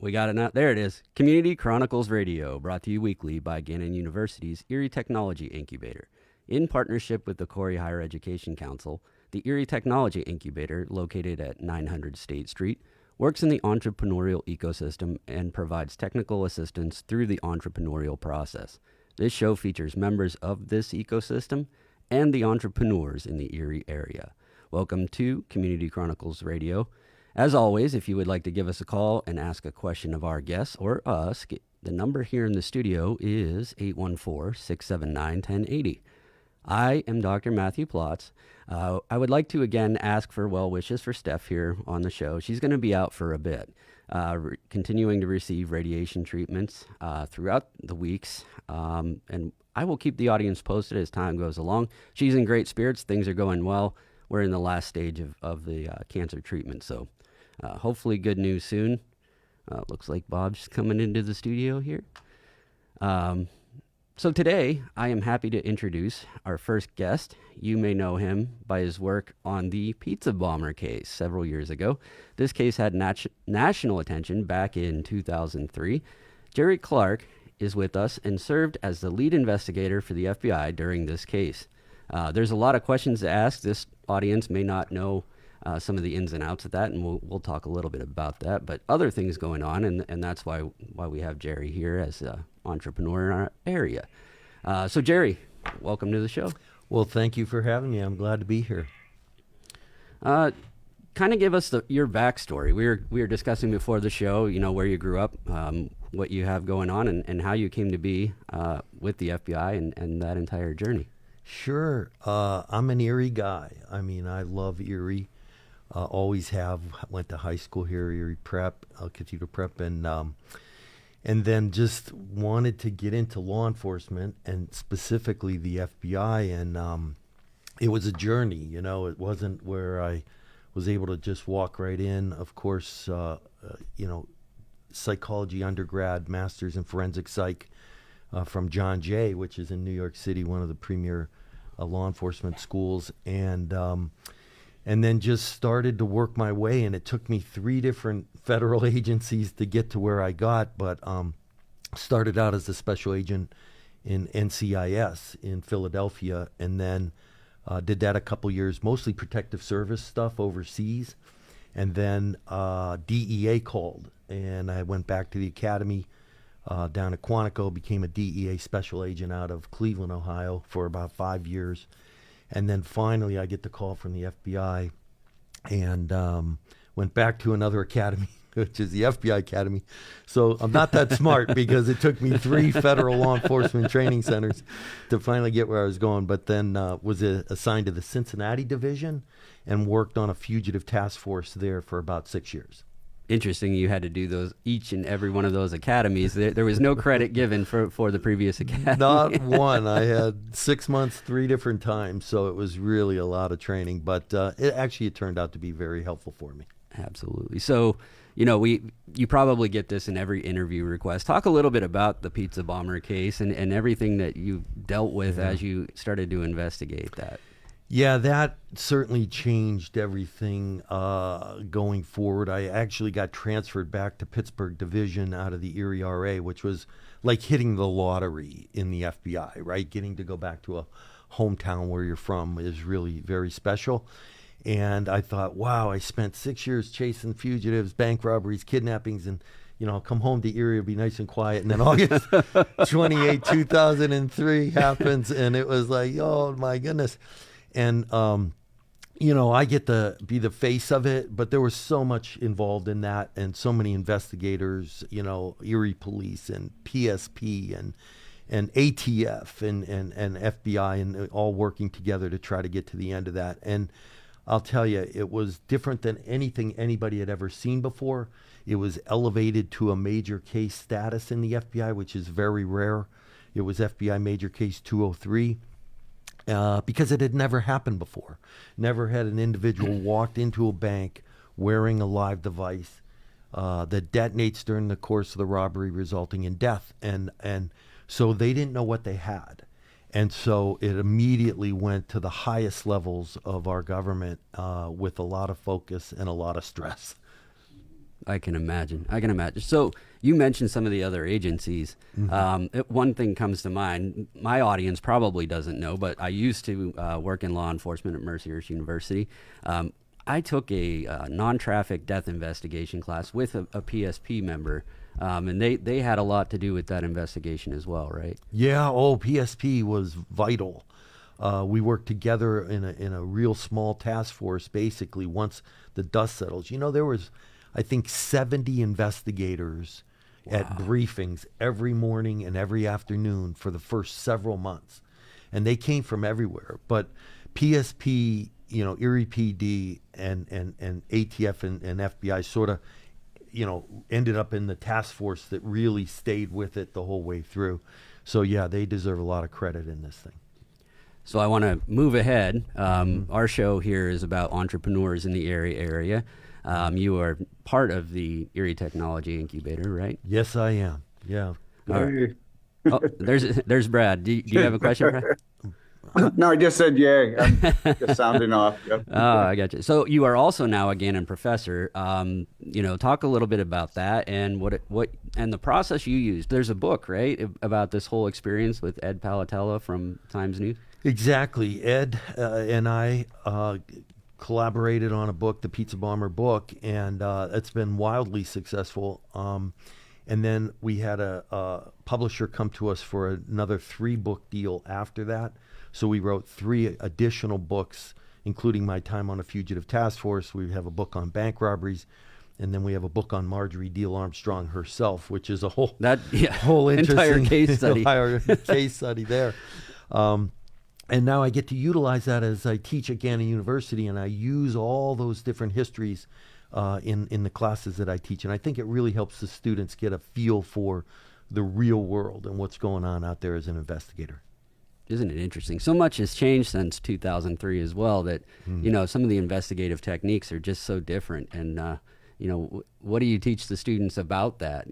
We got it now. There it is. Community Chronicles Radio, brought to you weekly by Gannon University's Erie Technology Incubator. In partnership with the Corey Higher Education Council, the Erie Technology Incubator, located at 900 State Street, works in the entrepreneurial ecosystem and provides technical assistance through the entrepreneurial process. This show features members of this ecosystem and the entrepreneurs in the Erie area. Welcome to Community Chronicles Radio. As always, if you would like to give us a call and ask a question of our guests or us, the number here in the studio is 814-679-1080. I am Dr. Matthew Plotz. I would like to again ask for well wishes for Steph here on the show. She's going to be out for a bit, continuing to receive radiation treatments throughout the weeks, and I will keep the audience posted as time goes along. She's in great spirits. Things are going well. We're in the last stage of the cancer treatment, so hopefully good news soon. Looks like Bob's coming into the studio here. So today, I am happy to introduce our first guest. You may know him by his work on the pizza bomber case several years ago. This case had national attention back in 2003. Jerry Clark is with us and served as the lead investigator for the FBI during this case. There's a lot of questions to ask. This audience may not know some of the ins and outs of that, and we'll talk a little bit about that. But other things going on, and that's why we have Jerry here as an entrepreneur in our area. So Jerry, welcome to the show. Well, thank you for having me. I'm glad to be here. Kind of give us your backstory. We were discussing before the show, where you grew up, what you have going on, and how you came to be with the FBI and that entire journey. Sure. I'm an Erie guy. I mean, I love Erie. Always have. Went to high school here, Erie Prep, Cathedral Prep, and then just wanted to get into law enforcement and specifically the FBI. And it was a journey, It wasn't where I was able to just walk right in. Of course, psychology undergrad, master's in forensic psych from John Jay, which is in New York City, one of the premier law enforcement schools, and then just started to work my way. And it took me 3 different federal agencies to get to where I got, but started out as a special agent in NCIS in Philadelphia, and then did that a couple years, mostly protective service stuff overseas. And then DEA called, and I went back to the academy down at Quantico, became a DEA special agent out of Cleveland, Ohio for about 5 years. And then finally I get the call from the FBI and went back to another academy, which is the FBI Academy. So I'm not that smart because it took me 3 federal law enforcement training centers to finally get where I was going. But then was assigned to the Cincinnati division and worked on a fugitive task force there for about 6 years. Interesting, you had to do those, each and every one of those academies. There was no credit given for the previous academy. Not one. I had 6 months, 3 different times, so it was really a lot of training. But it turned out to be very helpful for me. Absolutely. So, you probably get this in every interview request. Talk a little bit about the pizza bomber case and everything that you dealt with as you started to investigate that. Yeah, that certainly changed everything going forward. I actually got transferred back to Pittsburgh Division out of the Erie RA, which was like hitting the lottery in the FBI, right? Getting to go back to a hometown where you're from is really very special. And I thought, wow, I spent 6 years chasing fugitives, bank robberies, kidnappings, and I'll come home to Erie, it'll be nice and quiet. And then August 28, 2003 happens, and it was like, oh, my goodness. And, I get to be the face of it, but there was so much involved in that and so many investigators, Erie Police and PSP and ATF and FBI and all working together to try to get to the end of that. And I'll tell you, it was different than anything anybody had ever seen before. It was elevated to a major case status in the FBI, which is very rare. It was FBI Major Case 203. Because it had never happened before. Never had an individual walked into a bank wearing a live device that detonates during the course of the robbery, resulting in death. And so they didn't know what they had. And so it immediately went to the highest levels of our government with a lot of focus and a lot of stress. I can imagine. I can imagine. So you mentioned some of the other agencies. One thing comes to mind. My audience probably doesn't know, but I used to work in law enforcement at Mercyhurst University. I took a non-traffic death investigation class with a PSP member, and they had a lot to do with that investigation as well, right? Yeah, PSP was vital. We worked together in a real small task force, basically, once the dust settles. There was, I think, 70 investigators at briefings every morning and every afternoon for the first several months. And they came from everywhere. But PSP, Erie PD and ATF and FBI sort of, ended up in the task force that really stayed with it the whole way through. So, yeah, they deserve a lot of credit in this thing. So I want to move ahead. Our show here is about entrepreneurs in the Erie area. You are part of the Erie Technology Incubator, right? Yes, I am. Yeah. Hey. Oh, there's Brad. Do you have a question, Brad? No, I just said yay. I'm just sounding off. Yep. Oh, I got you. So you are also now a Gannon professor. Talk a little bit about that and what and the process you used. There's a book, right, about this whole experience with Ed Palatella from Times News. Exactly. Ed and I collaborated on a book, the Pizza Bomber book, and it's been wildly successful. And then we had a publisher come to us for another 3-book deal after that. So we wrote 3 additional books, including my time on a fugitive task force. We have a book on bank robberies, and then we have a book on Marjorie Deal Armstrong herself, which is a whole entire interesting case study. entire case study there. And now I get to utilize that as I teach at Gannon University, and I use all those different histories in the classes that I teach. And I think it really helps the students get a feel for the real world and what's going on out there as an investigator. Isn't it interesting? So much has changed since 2003 as well that, some of the investigative techniques are just so different. And, what do you teach the students about that?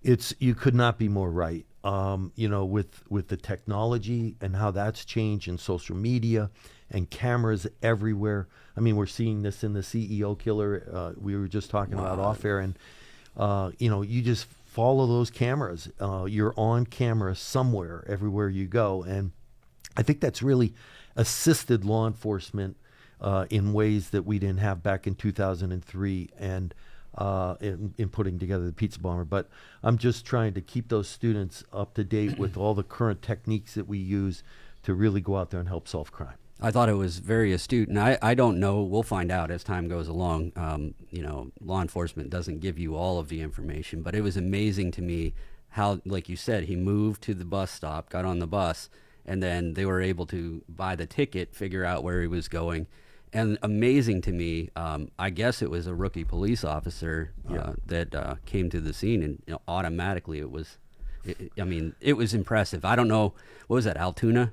You could not be more right. With the technology and how that's changed in social media and cameras everywhere. I mean, we're seeing this in the CEO killer. We were just talking about off air, and you just follow those cameras. You're on camera somewhere, everywhere you go, and I think that's really assisted law enforcement in ways that we didn't have back in 2003, and in putting together the Pizza Bomber. But I'm just trying to keep those students up to date with all the current techniques that we use to really go out there and help solve crime. I thought it was very astute, and I don't know. We'll find out as time goes along. Law enforcement doesn't give you all of the information, but it was amazing to me how, like you said, he moved to the bus stop, got on the bus, and then they were able to buy the ticket, figure out where he was going. And amazing to me, I guess it was a rookie police officer that came to the scene, and automatically it was. It was impressive. I don't know, what was that, Altoona?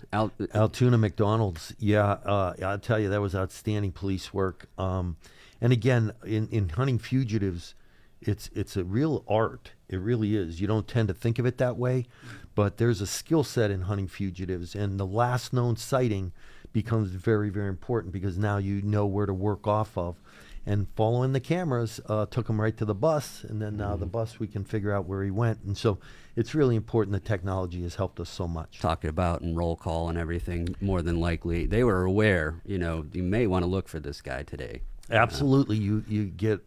Altoona McDonald's. Yeah, I'll tell you, that was outstanding police work. And again, in hunting fugitives, it's a real art. It really is. You don't tend to think of it that way, but there's a skill set in hunting fugitives, and the last known sighting becomes very, very important because now you know where to work off of. And following the cameras took him right to the bus, and then the bus, we can figure out where he went. And so it's really important that technology has helped us so much. Talking about and roll call and everything, more than likely, they were aware, you may want to look for this guy today. Absolutely. You get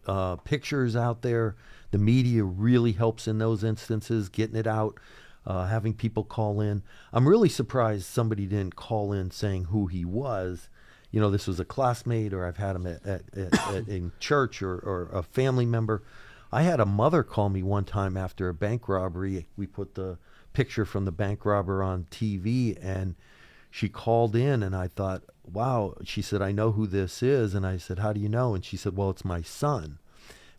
pictures out there. The media really helps in those instances, getting it out, having people call in. I'm really surprised somebody didn't call in saying who he was. This was a classmate, or I've had him at in church, or a family member. I had a mother call me one time after a bank robbery. We put the picture from the bank robber on TV, and she called in, and I thought, wow. She said, I know who this is. And I said, how do you know? And she said, well, it's my son.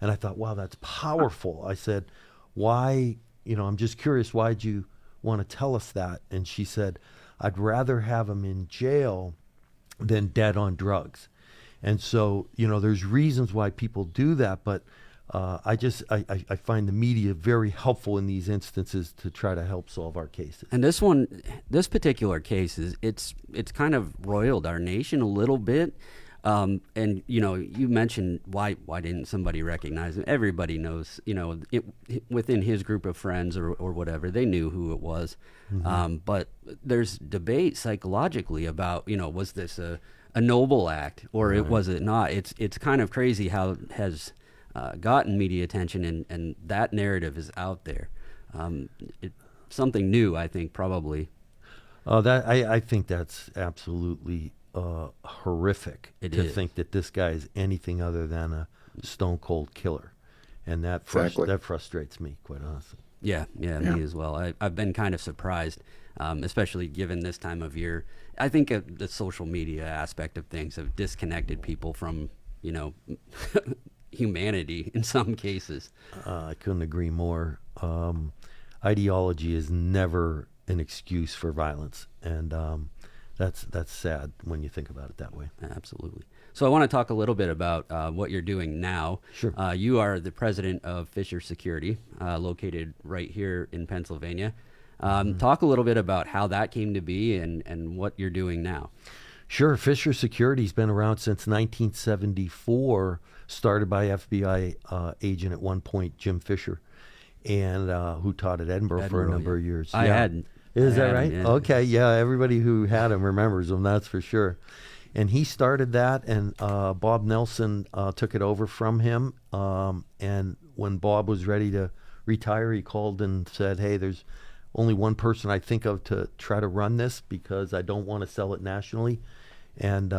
And I thought, wow, that's powerful. I said, why, I'm just curious, why'd you want to tell us that? And she said, I'd rather have him in jail than dead on drugs. And so, there's reasons why people do that, but I find the media very helpful in these instances to try to help solve our cases. And this particular case it's kind of roiled our nation a little bit. And you mentioned why didn't somebody recognize him? Everybody knows, within his group of friends or whatever, they knew who it was. But there's debate psychologically about, was this a noble act or was it not? It's kind of crazy how it has gotten media attention, and that narrative is out there. Something new, I think, probably. I think that's absolutely horrific to think that this guy is anything other than a stone cold killer, and that frustrates me, quite honestly. Yeah, me as well. I've been kind of surprised, especially given this time of year. I think the social media aspect of things have disconnected people from humanity in some cases. I couldn't agree more. Ideology is never an excuse for violence, and that's sad when you think about it that way. Absolutely. So I want to talk a little bit about what you're doing now. Sure. You are the president of Fisher Security, located right here in Pennsylvania. Talk a little bit about how that came to be and what you're doing now. Sure. Fisher Security's been around since 1974, started by FBI agent at one point, Jim Fisher, and who taught at Edinburgh for a number of years. I had. Is that right? Yeah. Okay, yeah, everybody who had him remembers him, that's for sure. And he started that, and Bob Nelson took it over from him. And when Bob was ready to retire, he called and said, hey, there's only one person I think of to try to run this because I don't want to sell it nationally. And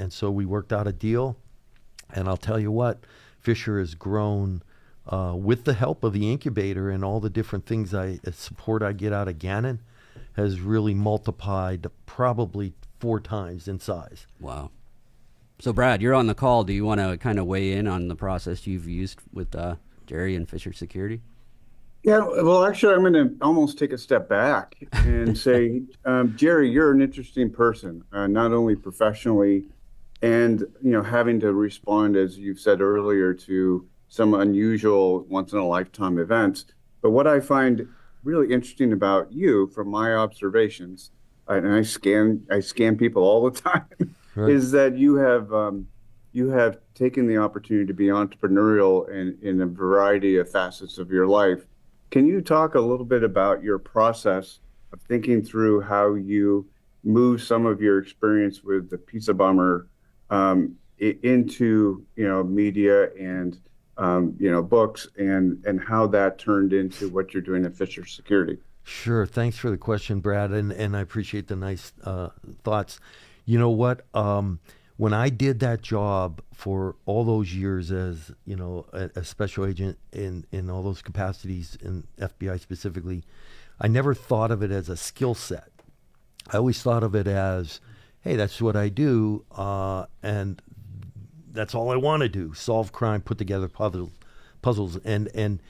so we worked out a deal. And I'll tell you what, Fisher has grown with the help of the incubator and all the different things support I get out of Gannon, has really multiplied probably 4 times in size. Wow. So Brad, you're on the call. Do you want to kind of weigh in on the process you've used with Jerry and Fisher Security? Yeah, well, actually, I'm going to almost take a step back and say, Jerry, you're an interesting person, not only professionally and, having to respond, as you've said earlier, to some unusual once-in-a-lifetime events. But what I find really interesting about you, from my observations, and I scan people all the time, Right. is that you have taken the opportunity to be entrepreneurial in a variety of facets of your life. Can you talk a little bit about your process of thinking through how you move some of your experience with the pizza bomber into media and books, and how that turned into what you're doing at Fisher Security? Sure. Thanks for the question, Brad, and I appreciate the nice thoughts. You know what? When I did that job for all those years as, a special agent in all those capacities in FBI specifically, I never thought of it as a skill set. I always thought of it as, hey, that's what I do, and that's all I want to do: solve crime, put together puzzles. And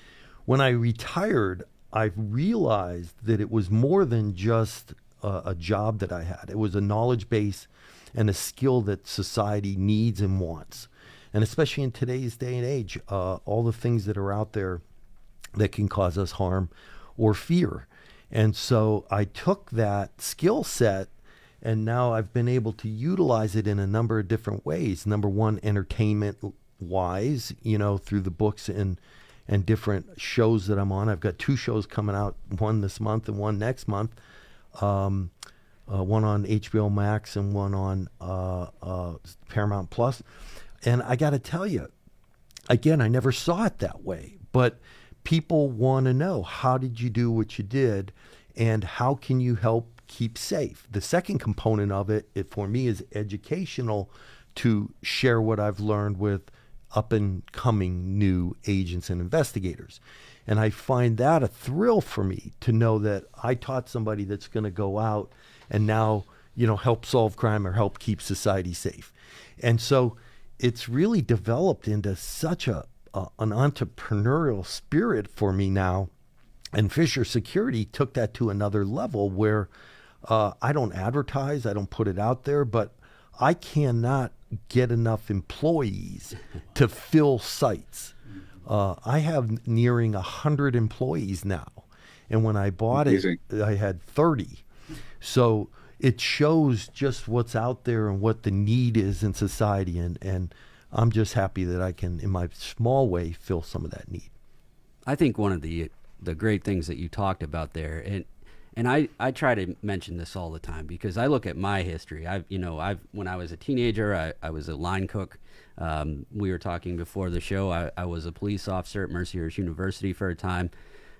when I retired, I realized that it was more than just a job that I had. It was a knowledge base and a skill that society needs and wants. And especially in today's day and age, all the things that are out there that can cause us harm or fear. And so I took that skill set, and now I've been able to utilize it in a number of different ways. Number one, entertainment-wise, through the books and different shows that I'm on. I've got 2 shows coming out, one this month and one next month. One on HBO Max and one on Paramount Plus. And I got to tell you, again, I never saw it that way, but people want to know, how did you do what you did, and how can you help keep safe? The second component of it for me is educational, to share what I've learned with up and coming new agents and investigators. And I find that a thrill for me to know that I taught somebody that's going to go out and now, help solve crime or help keep society safe. And so it's really developed into such an entrepreneurial spirit for me now. And Fisher Security took that to another level where I don't advertise, I don't put it out there, but I cannot get enough employees to fill sites. I have nearing 100 employees now. And when I bought it, I had 30. So it shows just what's out there and what the need is in society. And I'm just happy that I can, in my small way, fill some of that need. I think one of the great things that you talked about there, and I try to mention this all the time because I look at my history. When I was a teenager, I was a line cook. We were talking before the show. I was a police officer at Mercyhurst University for a time,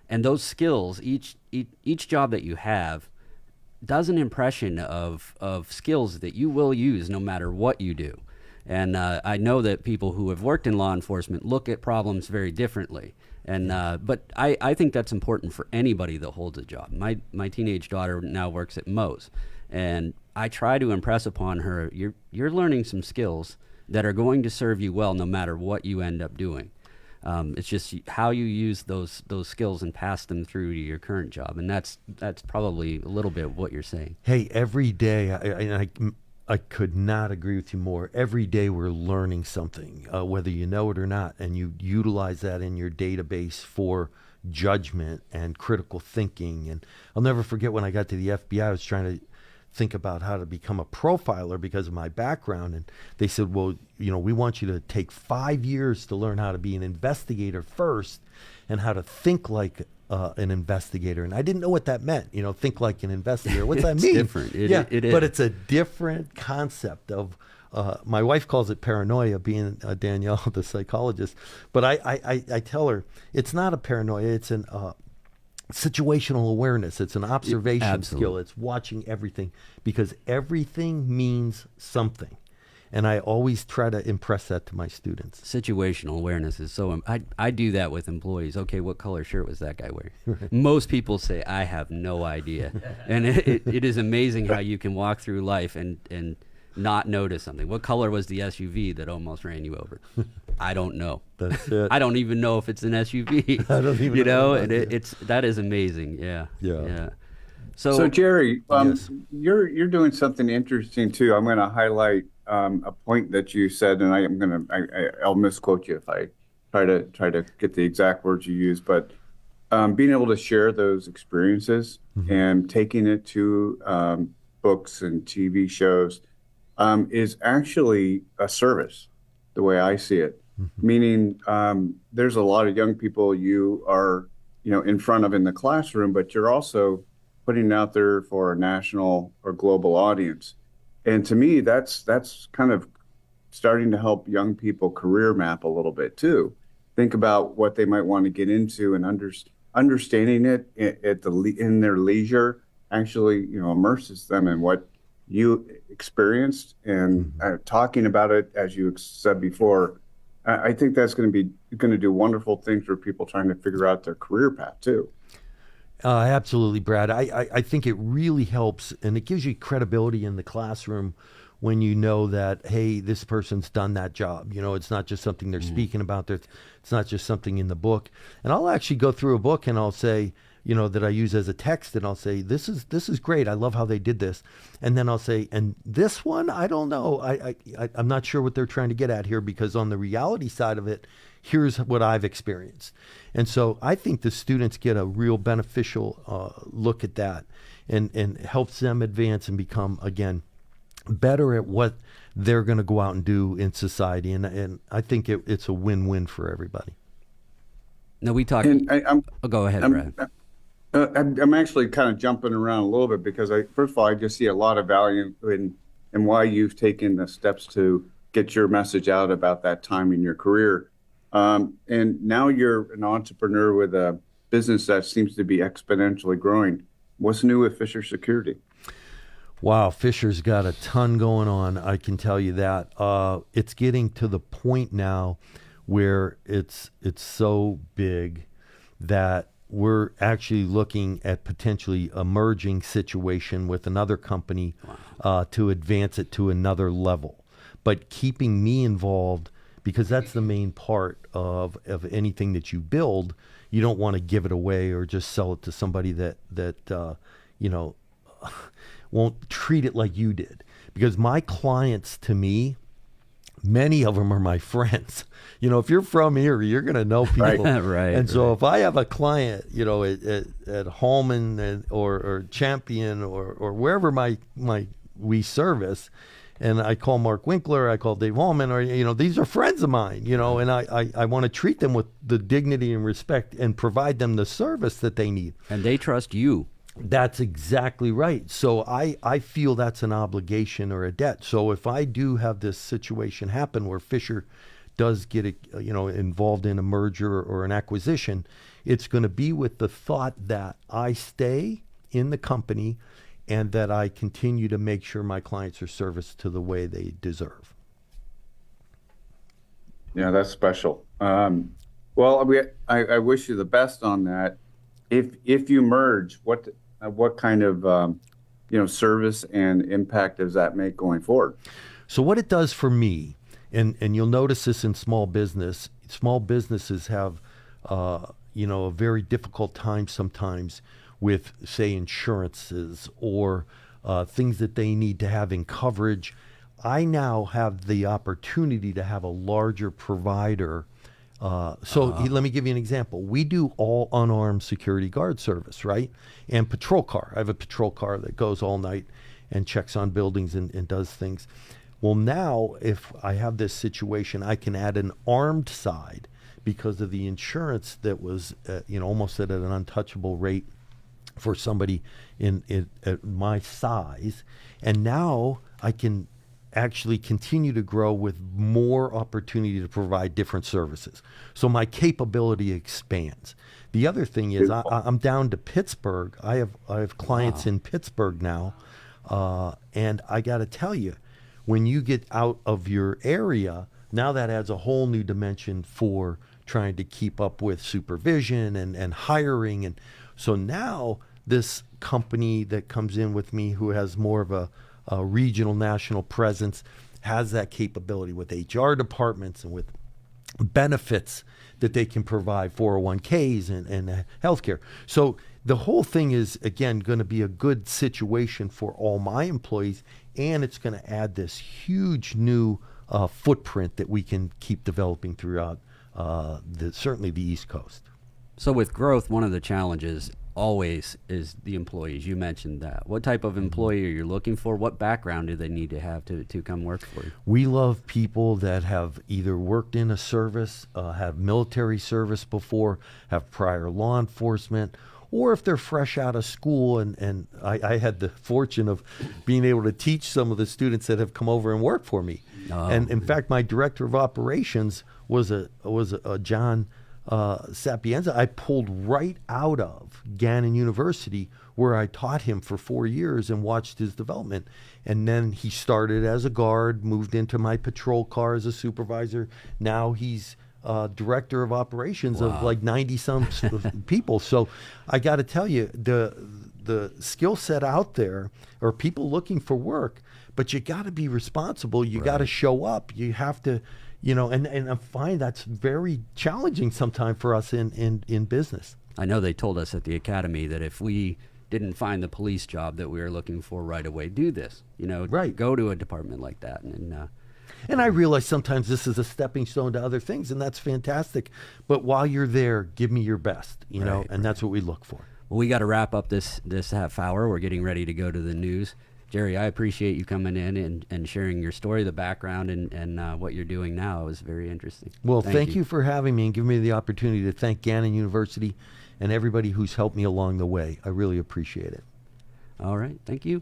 and those skills, each job that you have, does an impression of skills that you will use no matter what you do. And I know that people who have worked in law enforcement look at problems very differently. And but I think that's important for anybody that holds a job. My teenage daughter now works at Moe's, and I try to impress upon her, you're learning some skills that are going to serve you well no matter what you end up doing. It's just how you use those skills and pass them through to your current job, and that's probably a little bit of what you're saying. Hey, every day, I could not agree with you more. Every day we're learning something, whether you know it or not, and you utilize that in your database for judgment and critical thinking. And I'll never forget when I got to the FBI, I was trying to think about how to become a profiler because of my background. And they said, well, we want you to take 5 years to learn how to be an investigator first and how to think like an investigator. And I didn't know what that meant, think like an investigator. What's that mean? Different. It is. But it's a different concept of, my wife calls it paranoia, being Danielle, the psychologist. But I tell her it's not a paranoia. It's an situational awareness. It's an observation skill. It's watching everything because everything means something. And I always try to impress that to my students. Situational awareness is so. I do that with employees. Okay, what color shirt was that guy wearing? Right. Most people say, I have no idea. And it is amazing how you can walk through life and not notice something. What color was the SUV that almost ran you over? I don't know. That's it. I don't even know if it's an SUV. I don't even know. And that is amazing. Yeah. So Jerry, yes. you're doing something interesting too. I'm going to highlight a point that you said, and I'll misquote you if I try to get the exact words you use. But being able to share those experiences and taking it to books and TV shows is actually a service, the way I see it. Meaning, there's a lot of young people you are, in front of in the classroom, but you're also putting it out there for a national or global audience. And to me, that's kind of starting to help young people career map a little bit too. Think about what they might want to get into and understanding it in their leisure actually, immerses them in what you experienced and talking about it, as you said before. I think that's going to do wonderful things for people trying to figure out their career path too. Absolutely, Brad. I think it really helps, and it gives you credibility in the classroom when you know that, hey, this person's done that job. It's not just something they're speaking about. It's not just something in the book. And I'll actually go through a book and I'll say, that I use as a text, and I'll say, this is great. I love how they did this. And then I'll say, and this one, I don't know. I'm not sure what they're trying to get at here, because on the reality side of it, here's what I've experienced. And so I think the students get a real beneficial look at that and helps them advance and become, again, better at what they're going to go out and do in society. And I think it's a win-win for everybody. No, we talk. Go ahead, Brad. I'm actually kind of jumping around a little bit because first of all, I just see a lot of value in why you've taken the steps to get your message out about that time in your career. And now you're an entrepreneur with a business that seems to be exponentially growing. What's new with Fisher Security? Wow, Fisher's got a ton going on, I can tell you that. It's getting to the point now where it's so big that we're actually looking at potentially a merging situation with another company to advance it to another level. But keeping me involved, because that's the main part of anything that you build. You don't want to give it away or just sell it to somebody that won't treat it like you did. Because my clients, to me, many of them are my friends. If you're from Erie, you're going to know Right. people. Right. And so if I have a client, at Holman or Champion or wherever we service, and I call Mark Winkler, I call Dave Holman, or, these are friends of mine, and I want to treat them with the dignity and respect and provide them the service that they need. And they trust you. That's exactly right. So I feel that's an obligation or a debt. So if I do have this situation happen where Fisher does get involved in a merger or an acquisition, it's going to be with the thought that I stay in the company and that I continue to make sure my clients are serviced to the way they deserve. Yeah, that's special. Well, I wish you the best on that. If you merge, what kind of service and impact does that make going forward? So what it does for me, and you'll notice this in small business, small businesses have a very difficult time sometimes with, say, insurances or things that they need to have in coverage. I now have the opportunity to have a larger provider. Let me give you an example. We do all unarmed security guard service, right? And patrol car. I have a patrol car that goes all night and checks on buildings and does things. Well, now if I have this situation, I can add an armed side because of the insurance that was, almost at an untouchable rate for somebody at my size. And now I can actually continue to grow with more opportunity to provide different services. So my capability expands. The other thing is I'm down to Pittsburgh. I have clients in Pittsburgh now. And I got to tell you, when you get out of your area, now that adds a whole new dimension for trying to keep up with supervision and hiring. And so now this company that comes in with me who has more of a regional national presence has that capability with HR departments and with benefits that they can provide, 401ks and healthcare. So the whole thing is, again, going to be a good situation for all my employees, and it's going to add this huge new footprint that we can keep developing throughout certainly the East Coast. So with growth, one of the challenges always is the employees. You mentioned that. What type of employee are you looking for? What background do they need to have to come work for you? We love people that have either worked in a service, have military service before, have prior law enforcement, or if they're fresh out of school. And I had the fortune of being able to teach some of the students that have come over and work for me. And in fact, my director of operations was a John Sapienza. I pulled right out of Gannon University, where I taught him for 4 years and watched his development. And then he started as a guard, moved into my patrol car as a supervisor. Now he's director of operations of like 90 some people. So I got to tell you, the skill set out there are people looking for work, but you got to be responsible. You got to show up. You have to, and I find that's very challenging sometimes for us in business. I know they told us at the academy that if we didn't find the police job that we were looking for right away, do this. Go to a department like that. And I realize sometimes this is a stepping stone to other things, and that's fantastic. But while you're there, give me your best, and that's what we look for. Well, we got to wrap up this half hour. We're getting ready to go to the news. Jerry, I appreciate you coming in and sharing your story, the background, and what you're doing now. It was very interesting. Well, thank you for having me and giving me the opportunity to thank Gannon University and everybody who's helped me along the way. I really appreciate it. All right. Thank you.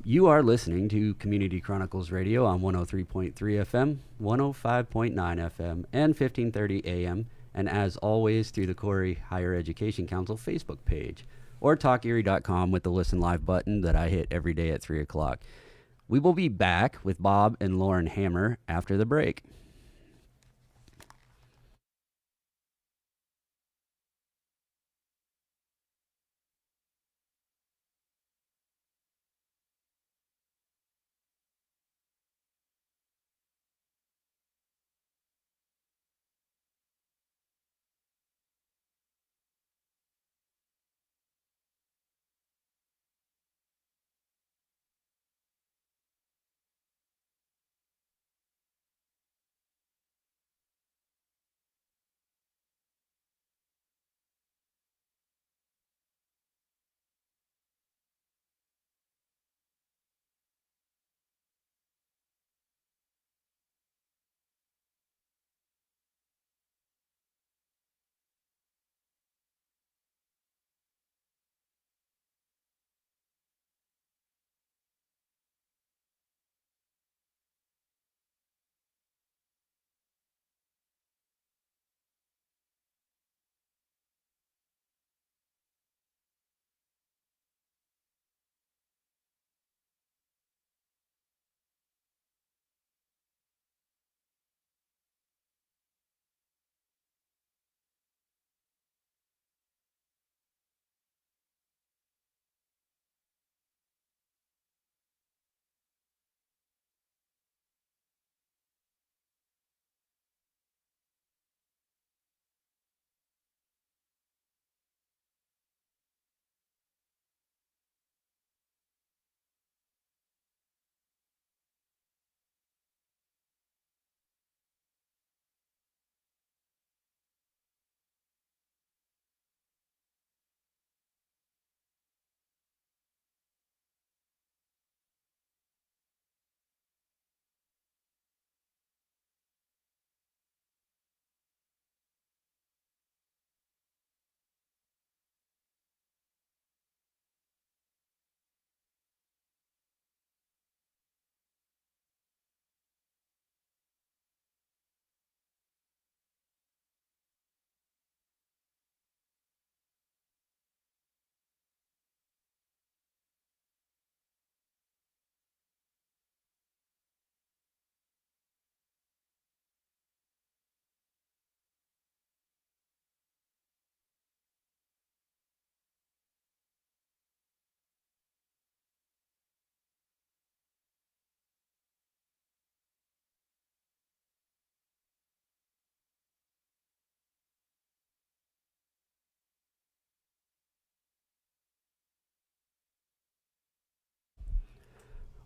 You are listening to Community Chronicles Radio on 103.3 FM, 105.9 FM, and 1530 AM, and as always, through the Corey Higher Education Council Facebook page, or TalkErie.com with the Listen Live button that I hit every day at 3 o'clock. We will be back with Bob and Lauren Hammer after the break.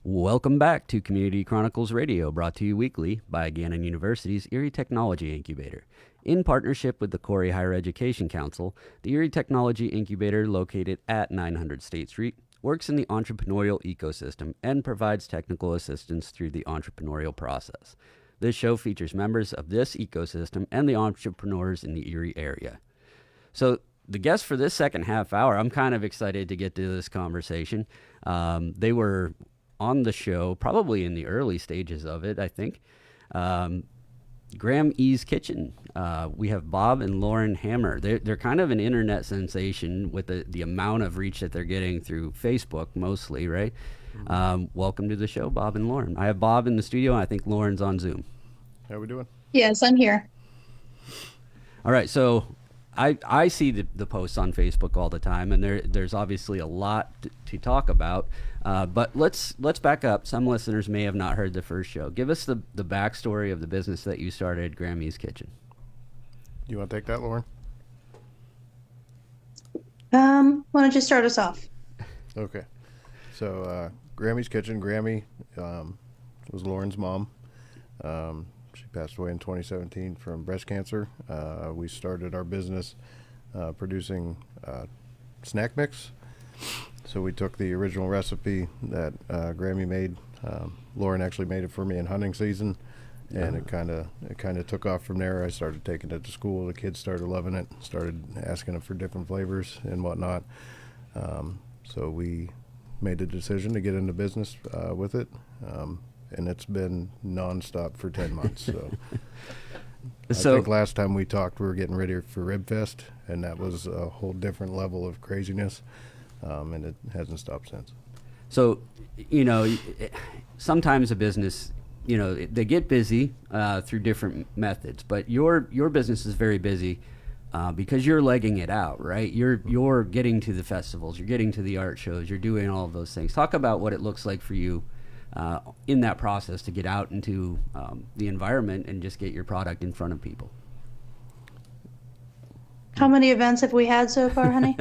Welcome back to Community Chronicles Radio, brought to you weekly by Gannon University's Erie Technology Incubator. In partnership with the Corey Higher Education Council, the Erie Technology Incubator, located at 900 State Street, works in the entrepreneurial ecosystem and provides technical assistance through the entrepreneurial process. This show features members of this ecosystem and the entrepreneurs in the Erie area. So the guests for this second half hour, I'm kind of excited to get to this conversation. They were on the show, probably in the early stages of it, I think. Graham E's Kitchen. We have Bob and Lauren Hammer. They're kind of an internet sensation with the amount of reach that they're getting through Facebook mostly, right? Welcome to the show, Bob and Lauren. I have Bob in the studio, and I think Lauren's on Zoom. How we doing? Yes, I'm here. All right, so I see the posts on Facebook all the time, and there's obviously a lot to talk about. But let's back up. Some listeners may have not heard the first show. Give us the backstory of the business that you started, Graham E's Kitchen. You want to take that, Lauren? Why don't you start us off? Okay. So Grammy's Kitchen. Grammy was Lauren's mom. She passed away in 2017 from breast cancer. We started our business producing snack mix. So we took the original recipe that Grammy made. Lauren actually made it for me in hunting season, and it kind of took off from there. I started taking it to school. The kids started loving it. Started asking them for different flavors and whatnot. So we made the decision to get into business with it. And it's been nonstop for 10 months. So, I think last time we talked, we were getting ready for Rib Fest, and that was a whole different level of craziness, and it hasn't stopped since. So, sometimes a business, they get busy through different methods, but your business is very busy because you're legging it out, right? You're getting to the festivals, you're getting to the art shows, you're doing all of those things. Talk about what it looks like for you in that process to get out into the environment and just get your product in front of people. How many events have we had so far, honey?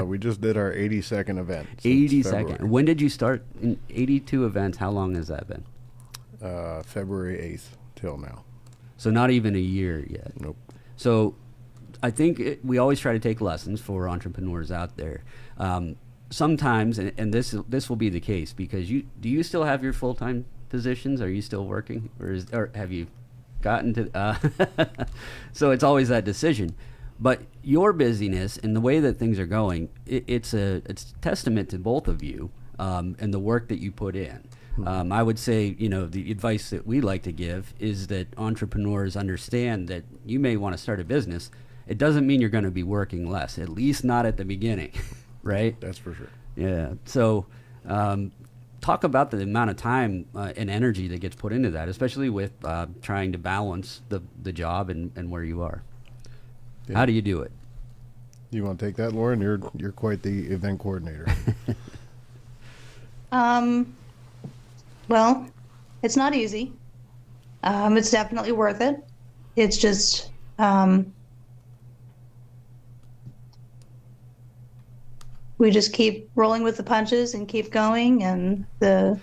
We just did our 82nd event. 82nd. When did you start? In 82 events. How long has that been? February 8th till now. So not even a year yet. Nope. So I think we always try to take lessons for entrepreneurs out there. Sometimes, and this will be the case, because do you still have your full-time positions? Are you still working, or have you gotten to? So it's always that decision. But your busyness and the way that things are going, it's a testament to both of you and the work that you put in. I would say, the advice that we like to give is that entrepreneurs understand that you may want to start a business. It doesn't mean you're going to be working less, at least not at the beginning. Right? That's for sure. Yeah. So talk about the amount of time and energy that gets put into that, especially with trying to balance the job and where you are. Yeah. How do you do it? You want to take that, Lauren? You're quite the event coordinator. Well, it's not easy. It's definitely worth it. It's just we just keep rolling with the punches and keep going, and the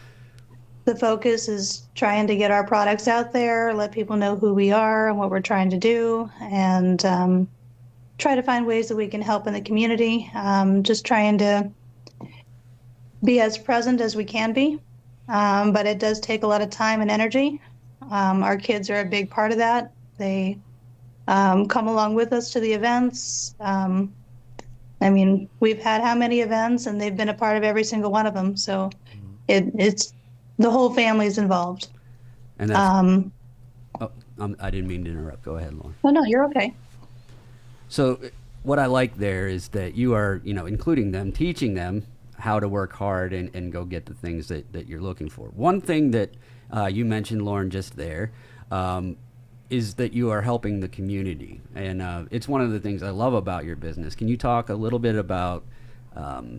focus is trying to get our products out there, let people know who we are and what we're trying to do, and try to find ways that we can help in the community. Just trying to be as present as we can be, but it does take a lot of time and energy. Our kids are a big part of that. They come along with us to the events. We've had how many events, and they've been a part of every single one of them. So it's the whole family's involved. And that's, I didn't mean to interrupt. Go ahead, Lauren. Oh, no, you're okay. So what I like there is that you are, including them, teaching them how to work hard and go get the things that you're looking for. One thing that you mentioned, Lauren, just there, is that you are helping the community. And it's one of the things I love about your business. Can you talk a little bit about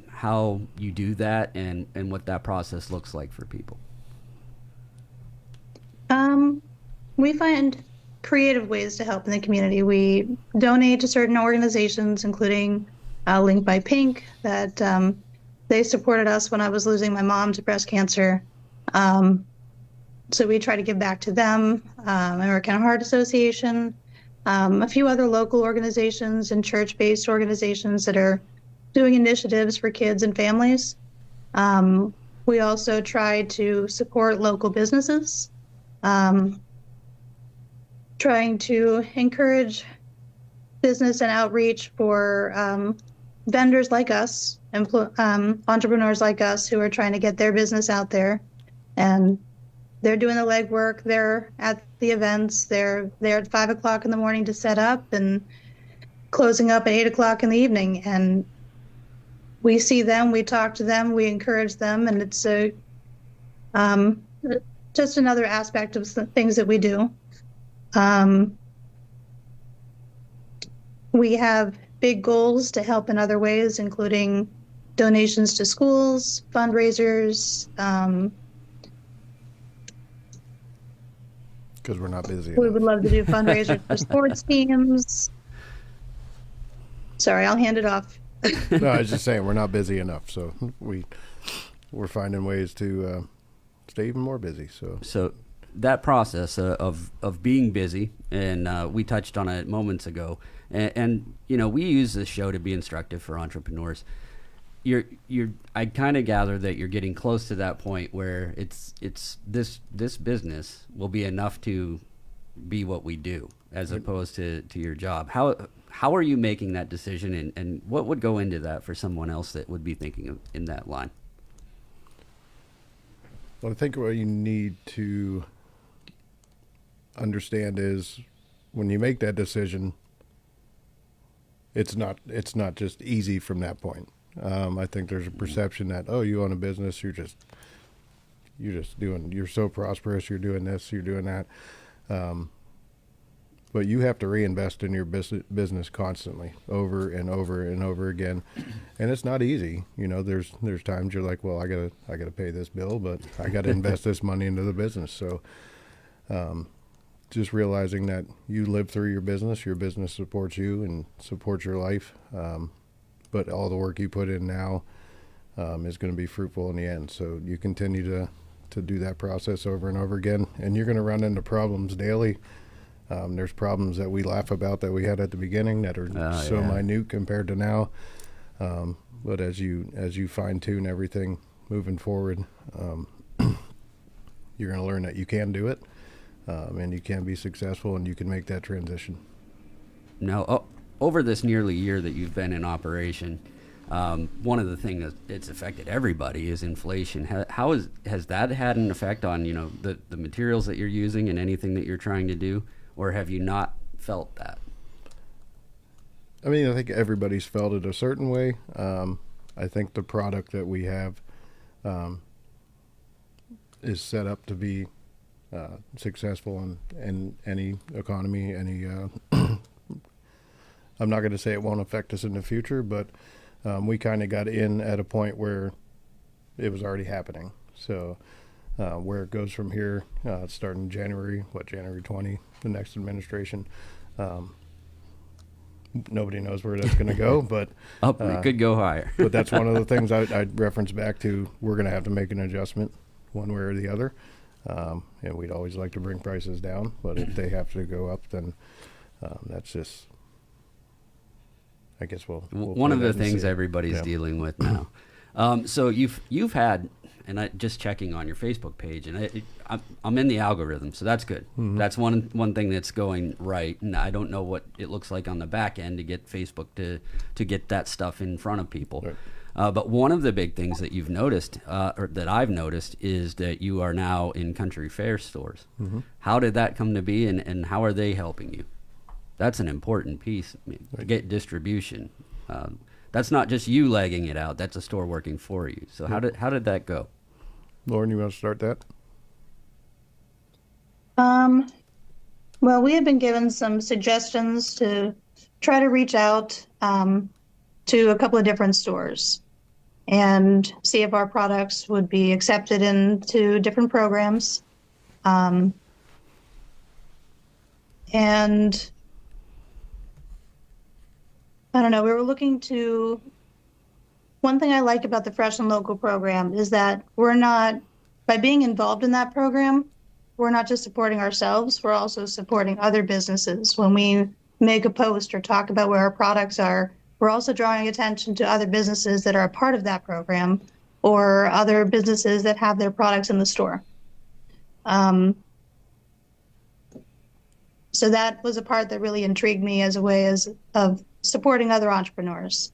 how you do that and what that process looks like for people? We find creative ways to help in the community. We donate to certain organizations, including Link by Pink, that they supported us when I was losing my mom to breast cancer. So we try to give back to them, American Heart Association, a few other local organizations and church-based organizations that are doing initiatives for kids and families. We also try to support local businesses, trying to encourage business and outreach for vendors like us, entrepreneurs like us who are trying to get their business out there. And they're doing the legwork. They're at the events. They're there at 5 o'clock in the morning to set up and closing up at 8 o'clock in the evening. And we see them, we talk to them, we encourage them, and it's just another aspect of the things that we do. We have big goals to help in other ways, including donations to schools, fundraisers. Because we're not busy We enough. would love to do fundraisers for sports teams. Sorry, I'll hand it off. No, I was just saying we're not busy enough, so we're finding ways to stay even more busy. So that process of being busy, and we touched on it moments ago, and you know, we use this show to be instructive for entrepreneurs. I kind of gather that you're getting close to that point where it's this business will be enough to be what we do as opposed to your job. How are you making that decision, and what would go into that for someone else that would be thinking of in that line? Well, I think what you need to understand is when you make that decision, it's not just easy from that point. I think there's a perception that, oh, you own a business, you're so prosperous, you're doing this, you're doing that. But you have to reinvest in your business constantly, over and over and over again, and it's not easy. You know, there's times you're like, well, I gotta pay this bill, but I gotta invest this money into the business. So, just realizing that you live through your business supports you and supports your life, but all the work you put in now is going to be fruitful in the end. So you continue to do that process over and over again, and you're going to run into problems daily. There's problems that we laugh about that we had at the beginning that are minute compared to now. But as you fine tune everything moving forward, you're going to learn that you can do it, and you can be successful, and you can make that transition. Now, over this nearly year that you've been in operation, one of the things that's affected everybody is inflation. How has that had an effect on, you know, the materials that you're using and anything that you're trying to do, or have you not felt that? I mean, I think everybody's felt it a certain way. I think the product that we have is set up to be successful in any economy, I'm not going to say it won't affect us in the future, but we kind of got in at a point where it was already happening. So where it goes from here, starting January 20, the next administration, nobody knows where that's going to go, but It could go higher. but that's one of the things I'd reference back to. We're going to have to make an adjustment one way or the other. And we'd always like to bring prices down, but if they have to go up, then that's just, I guess we'll one of the things see. everybody's dealing with now. So you've had, and I just checking on your Facebook page, and I'm in the algorithm, so that's good. Mm-hmm. That's one thing that's going right, and I don't know what it looks like on the back end to get Facebook to get that stuff in front of people. Right. But one of the big things that you've noticed, or that I've noticed, is that you are now in country fair stores. Mm-hmm. How did that come to be, and how are they helping you? That's an important piece, to get distribution. That's not just you legging it out. That's a store working for you. So how did that go? Lauren, you want to start that? Well, we have been given some suggestions to try to reach out to a couple of different stores and see if our products would be accepted into different programs. And I don't know, we were looking to, one thing I like about the Fresh and Local program is that we're not by being involved in that program, we're not just supporting ourselves, we're also supporting other businesses. When we make a post or talk about where our products are, we're also drawing attention to other businesses that are a part of that program or other businesses that have their products in the store. So that was a part that really intrigued me as a way of supporting other entrepreneurs.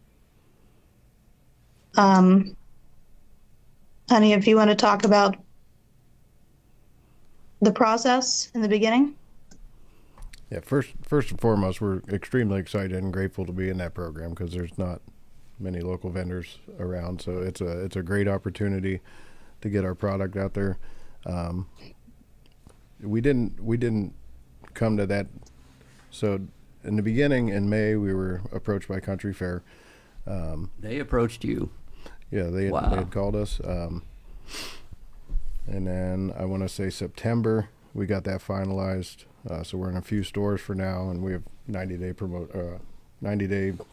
Honey, if you want to talk about the process in the beginning. Yeah, first and foremost, we're extremely excited and grateful to be in that program because there's not many local vendors around. So it's a great opportunity to get our product out there. We didn't come to that. So in the beginning, in May, we were approached by Country Fair. They approached you. Yeah, they Wow. had called us. And then I want to say September, we got that finalized. So we're in a few stores for now, and we have 90-day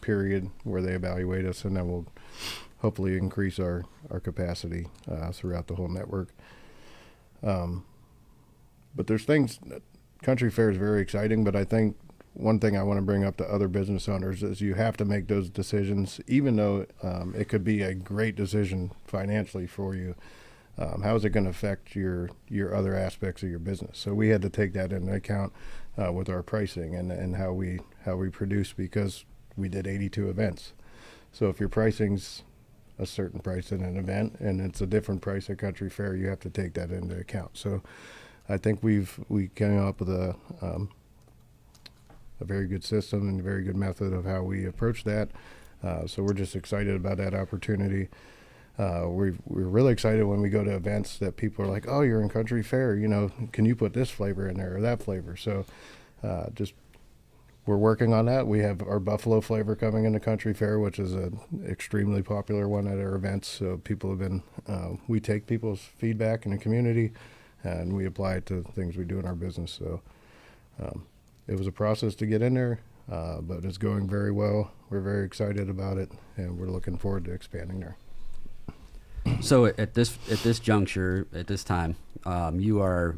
period where they evaluate us, and then we'll hopefully increase our capacity throughout the whole network. But there's things. Country Fair is very exciting, but I think one thing I want to bring up to other business owners is you have to make those decisions, even though it could be a great decision financially for you. How is it going to affect your other aspects of your business? So we had to take that into account with our pricing and how we produce, because we did 82 events. So if your pricing's a certain price in an event and it's a different price at Country Fair, you have to take that into account. So I think we came up with a very good system and a very good method of how we approach that. So we're just excited about that opportunity. We're really excited when we go to events that people are like, "Oh, you're in Country Fair, can you put this flavor in there or that flavor?" So we're working on that. We have our buffalo flavor coming into Country Fair, which is an extremely popular one at our events. So people have been, we take people's feedback in the community and we apply it to things we do in our business. So it was a process to get in there, but it's going very well. We're very excited about it, and we're looking forward to expanding there. So at this juncture, at this time, you are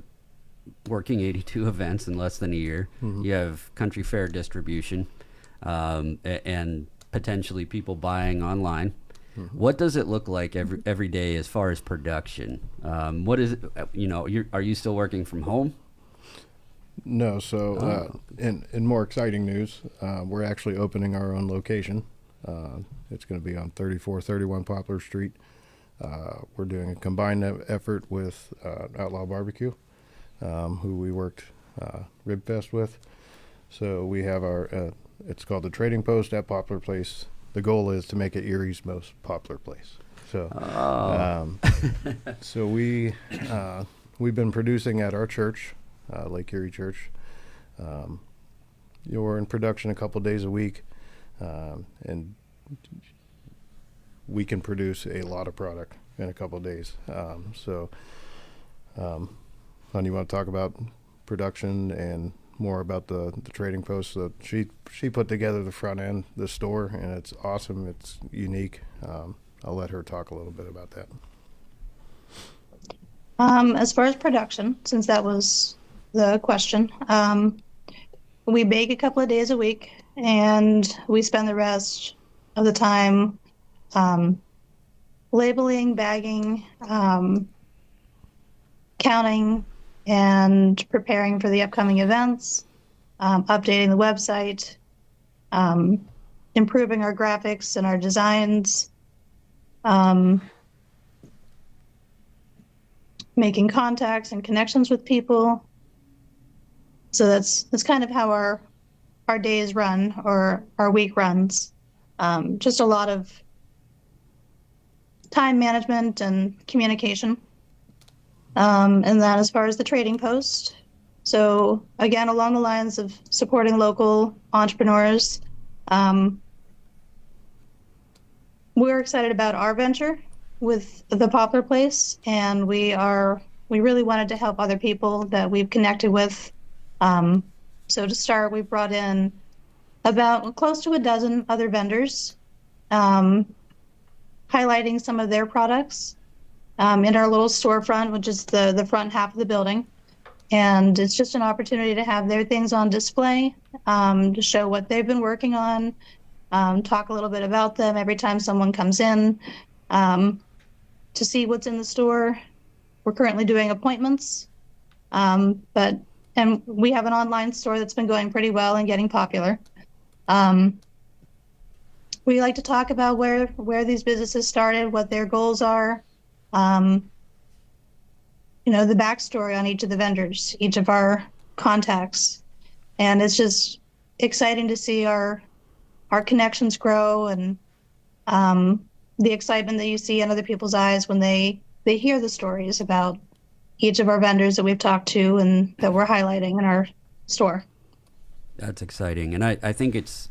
working 82 events in less than a year. Mm-hmm. You have Country Fair distribution, and potentially people buying online. Mm-hmm. What does it look like every day as far as production? What is it, are you still working from home? No. So in more exciting news, we're actually opening our own location. It's going to be on 3431 Poplar Street. We're doing a combined effort with Outlaw Barbecue, who we worked Rib Fest with. So we have it's called the Trading Post at Poplar Place. The goal is to make it Erie's most popular place. So, so we've been producing at our church, Lake Erie Church. We're in production a couple days a week, and we can produce a lot of product in a couple of days. Hon, you want to talk about production and more about the Trading Post? So she put together the front end, the store, and it's awesome. It's unique. I'll let her talk a little bit about that. As far as production, since that was the question, we bake a couple of days a week, and we spend the rest of the time labeling, bagging, counting, and preparing for the upcoming events, updating the website, improving our graphics and our designs, making contacts and connections with people. So that's kind of how our days run, or our week runs. Just a lot of time management and communication. And then as far as the Trading Post, so again, along the lines of supporting local entrepreneurs, we're excited about our venture with the Poplar Place, and we really wanted to help other people that we've connected with. So to start, we brought in about close to a dozen other vendors, highlighting some of their products. in our little storefront, which is the front half of the building. And it's just an opportunity to have their things on display, to show what they've been working on, talk a little bit about them every time someone comes in, to see what's in the store. We're currently doing appointments, and we have an online store that's been going pretty well and getting popular. We like to talk about where these businesses started, what their goals are, the backstory on each of the vendors, each of our contacts. And it's just exciting to see our connections grow, and the excitement that you see in other people's eyes when they hear the stories about each of our vendors that we've talked to and that we're highlighting in our store. That's exciting. And I think it's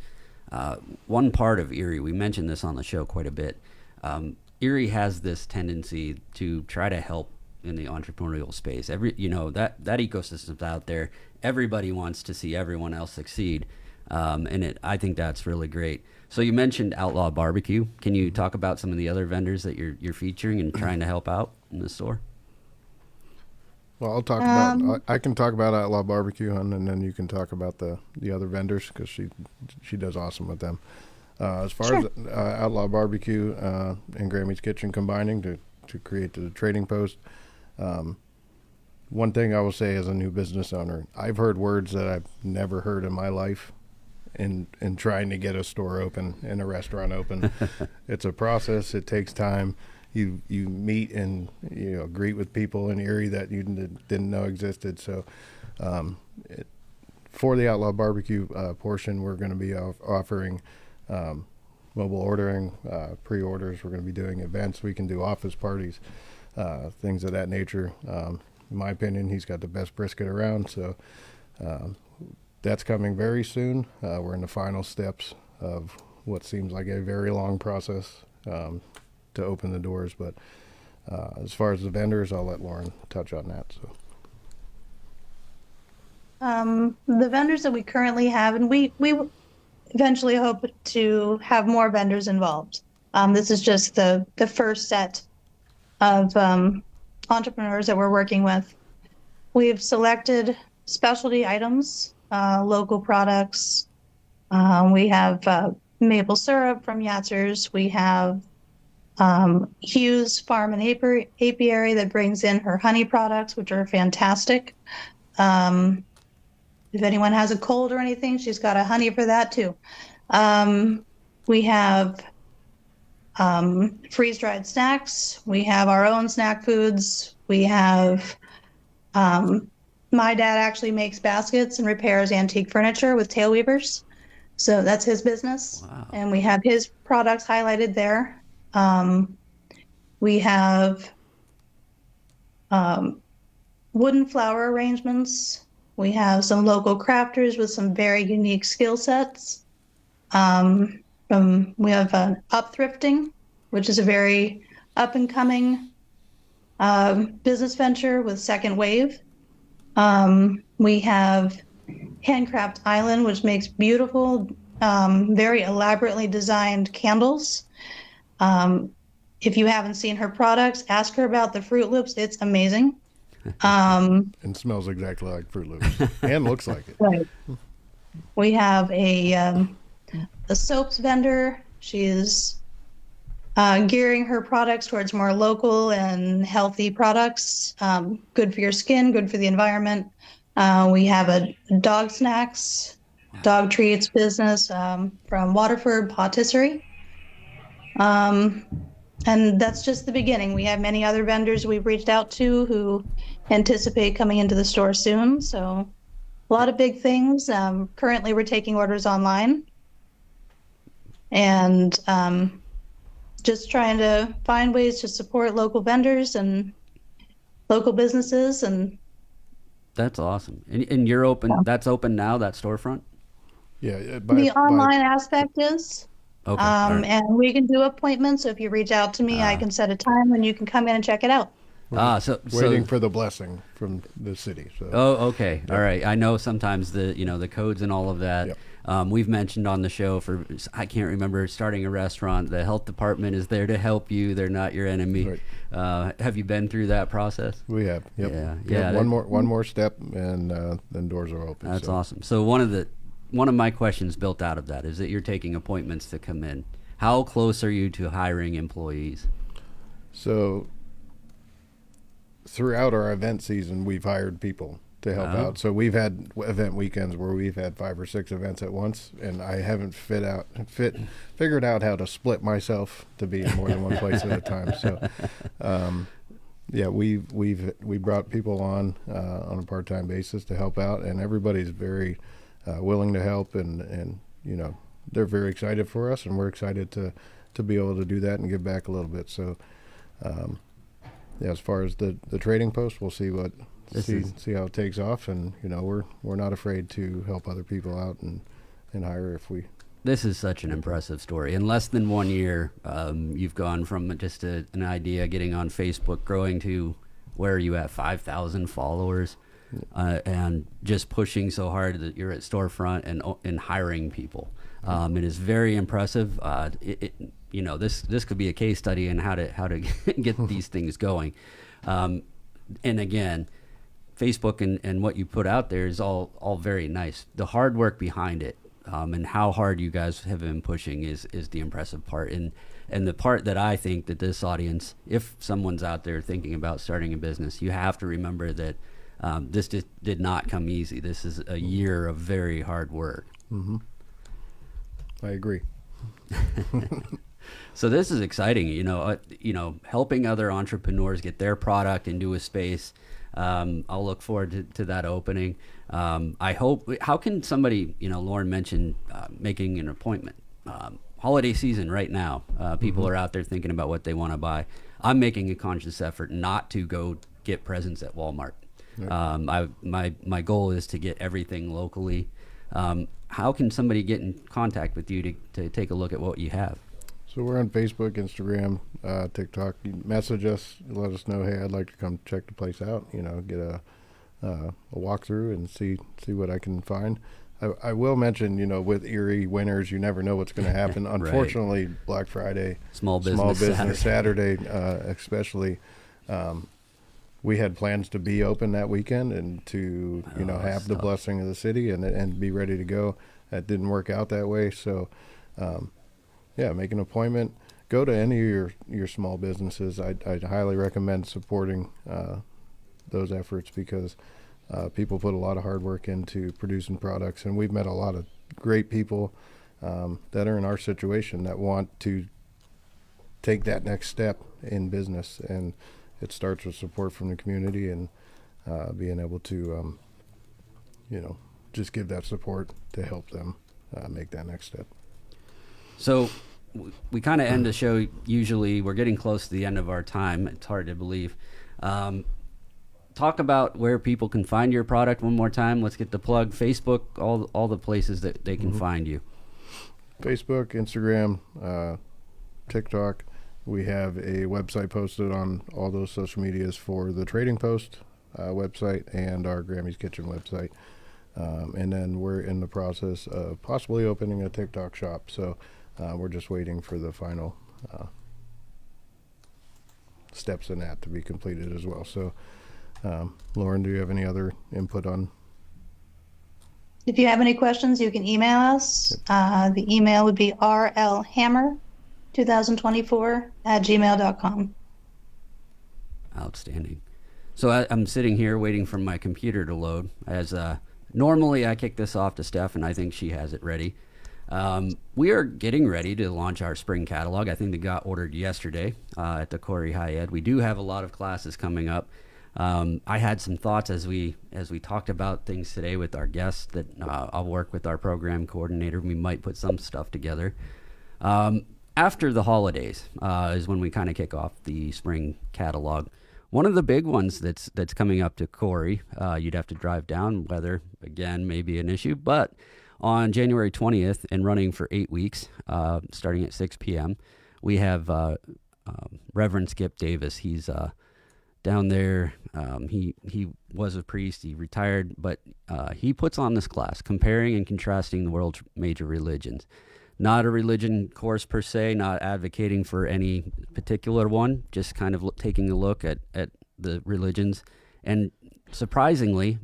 one part of Erie. We mentioned this on the show quite a bit. Erie has this tendency to try to help in the entrepreneurial space. That ecosystem's out there. Everybody wants to see everyone else succeed. I think that's really great. So you mentioned Outlaw Barbecue. Can you talk about some of the other vendors that you're featuring and trying to help out in the store? Well, I'll talk about. I can talk about Outlaw Barbecue, and then you can talk about the other vendors, because she does awesome with them. As far as Outlaw Barbecue and Grammy's Kitchen combining to create the trading post, one thing I will say as a new business owner, I've heard words that I've never heard in my life in trying to get a store open and a restaurant open. It's a process. It takes time. You meet and greet with people in Erie that you didn't know existed. So for the Outlaw Barbecue portion, we're going to be offering mobile ordering, pre-orders. We're going to be doing events. We can do office parties, things of that nature. In my opinion, he's got the best brisket around. So that's coming very soon. We're in the final steps of what seems like a very long process to open the doors. But as far as the vendors, I'll let Lauren touch on that. So the vendors that we currently have, and we eventually hope to have more vendors involved. This is just the first set of entrepreneurs that we're working with. We've selected specialty items, local products. We have maple syrup from Yatzer's. We have Hughes Farm and Apiary that brings in her honey products, which are fantastic. If anyone has a cold or anything, she's got a honey for that too. We have freeze-dried snacks. We have our own snack foods. We have, my dad actually makes baskets and repairs antique furniture with tail weavers. So that's his business. Wow. And we have his products highlighted there. We have wooden flower arrangements. We have some local crafters with some very unique skill sets. We have up thrifting, which is a very up and coming business venture with Second Wave. We have Handcraft Island, which makes beautiful, very elaborately designed candles. If you haven't seen her products, ask her about the Fruit Loops. It's amazing. And smells exactly like Fruit Loops and looks like it. Right. We have a soaps vendor. She's gearing her products towards more local and healthy products, good for your skin, good for the environment. We have a dog snacks, dog treats business from Waterford Patisserie. And that's just the beginning. We have many other vendors we've reached out to who anticipate coming into the store soon. So a lot of big things. Currently, we're taking orders online and just trying to find ways to support local vendors and local businesses. And that's awesome. And you're open. Yeah. That's open now, that storefront? Yeah. The online aspect is. Okay. Right. And we can do appointments. So if you reach out to me, I can set a time when you can come in and check it out. Waiting for the blessing from the city. So. Oh, okay. All right. I know sometimes the codes and all of that. Yep. We've mentioned on the show I can't remember, starting a restaurant, the health department is there to help you. They're not your enemy. Right. Have you been through that process? We have. Yep. Yeah. One more step, and then doors are open. That's awesome. So one of my questions built out of that is that you're taking appointments to come in. How close are you to hiring employees? So throughout our event season, we've hired people to help out. So we've had event weekends where we've had 5 or 6 events at once, and I haven't figured out how to split myself to be in more than one place at a time. So, we brought people on a part-time basis to help out, and everybody's very willing to help, and they're very excited for us, and we're excited to be able to do that and give back a little bit. So, as far as the trading post, we'll see see how it takes off, and we're not afraid to help other people out and hire if we. This is such an impressive story. In less than 1 year, you've gone from just an idea, getting on Facebook, growing to where are you at, 5,000 followers, and just pushing so hard that you're at storefront and hiring people. It is very impressive. This could be a case study in how to get these things going. And again, Facebook and what you put out there is all very nice. The hard work behind it, and how hard you guys have been pushing is the impressive part. And the part that I think that this audience, if someone's out there thinking about starting a business, you have to remember that this just did not come easy. This is a year of very hard work. Mm-hmm. I agree. So this is exciting, helping other entrepreneurs get their product into a space. I'll look forward to that opening. I hope, how can somebody, Lauren mentioned making an appointment. Holiday season right now, people are out there thinking about what they want to buy. I'm making a conscious effort not to go get presents at Walmart. Right. My goal is to get everything locally. How can somebody get in contact with you to take a look at what you have? So we're on Facebook, Instagram, TikTok. You message us, let us know, hey, I'd like to come check the place out, get a walkthrough and see what I can find. I will mention, with Erie winters, you never know what's going to happen. Unfortunately, right. Black Friday, Small business Saturday especially, we had plans to be open that weekend and to have the blessing of the city and be ready to go. That didn't work out that way. So, make an appointment. Go to any of your small businesses. I'd highly recommend supporting those efforts because people put a lot of hard work into producing products, and we've met a lot of great people that are in our situation that want to take that next step in business, and it starts with support from the community and being able to just give that support to help them make that next step. So we kind of end the show. Usually we're getting close to the end of our time. It's hard to believe. Talk about where people can find your product one more time. Let's get the plug. Facebook, all the places that they can find you. Facebook, Instagram, TikTok. We have a website posted on all those social medias for the Trading Post website and our Grammy's Kitchen website. And then we're in the process of possibly opening a TikTok shop. So we're just waiting for the final steps in that to be completed as well. So, Lauren, do you have any other input on? If you have any questions, you can email us. Yep. The email would be rlhammer2024@gmail.com. Outstanding. So I'm sitting here waiting for my computer to load. As normally I kick this off to Steph, and I think she has it ready. We are getting ready to launch our spring catalog. I think it got ordered yesterday at the Corey High Ed. We do have a lot of classes coming up. I had some thoughts as we talked about things today with our guests that I'll work with our program coordinator. We might put some stuff together. After the holidays is when we kind of kick off the spring catalog. One of the big ones that's coming up to Corey, you'd have to drive down. Weather, again, may be an issue, but on January 20th and running for 8 weeks, starting at 6 p.m., we have Reverend Skip Davis. He's down there. He was a priest. He retired, but he puts on this class comparing and contrasting the world's major religions. Not a religion course per se, not advocating for any particular one, just kind of taking a look at the religions, and surprisingly,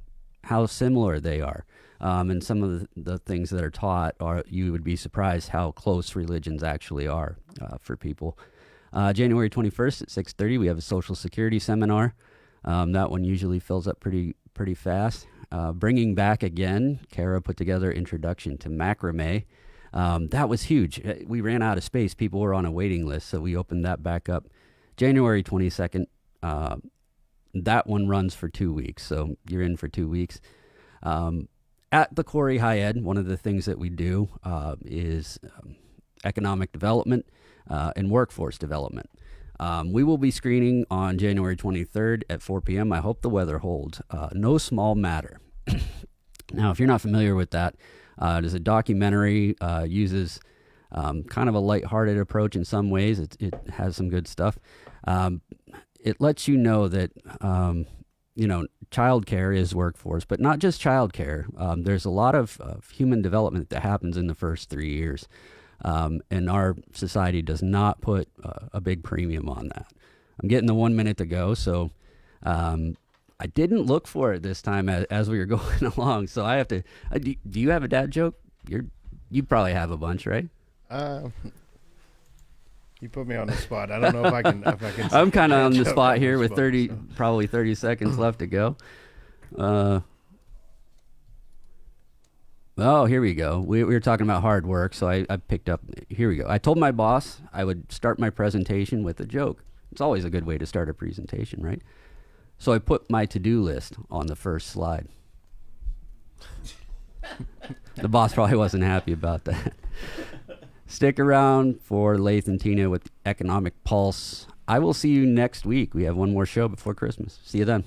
how similar they are. And some of the things that are taught are, you would be surprised how close religions actually are for people. January 21st at 6:30, we have a Social Security seminar. That one usually fills up pretty fast. Bringing back again, Kara put together Introduction to Macrame. That was huge. We ran out of space. People were on a waiting list, so we opened that back up. January 22nd, that one runs for 2 weeks, so you're in for 2 weeks. At the Corey High Ed, one of the things that we do is economic development and workforce development. We will be screening on January 23rd at 4 p.m. I hope the weather holds. No Small Matter. Now, if you're not familiar with that, it is a documentary, uses kind of a lighthearted approach in some ways. It has some good stuff. It lets you know that, childcare is workforce, but not just childcare. There's a lot of human development that happens in the first 3 years. And our society does not put a big premium on that. I'm getting the 1 minute to go, so I didn't look for it this time as we were going along. So I have to. Do you have a dad joke? You probably have a bunch, right? You put me on the spot. I don't know if I can. I'm kind of on the spot here with probably 30 seconds left to go. Oh, here we go. We were talking about hard work, so I picked up. Here we go. I told my boss I would start my presentation with a joke. It's always a good way to start a presentation, right? So I put my to-do list on the first slide. The boss probably wasn't happy about that. Stick around for Lath and Tina with Economic Pulse. I will see you next week. We have one more show before Christmas. See you then.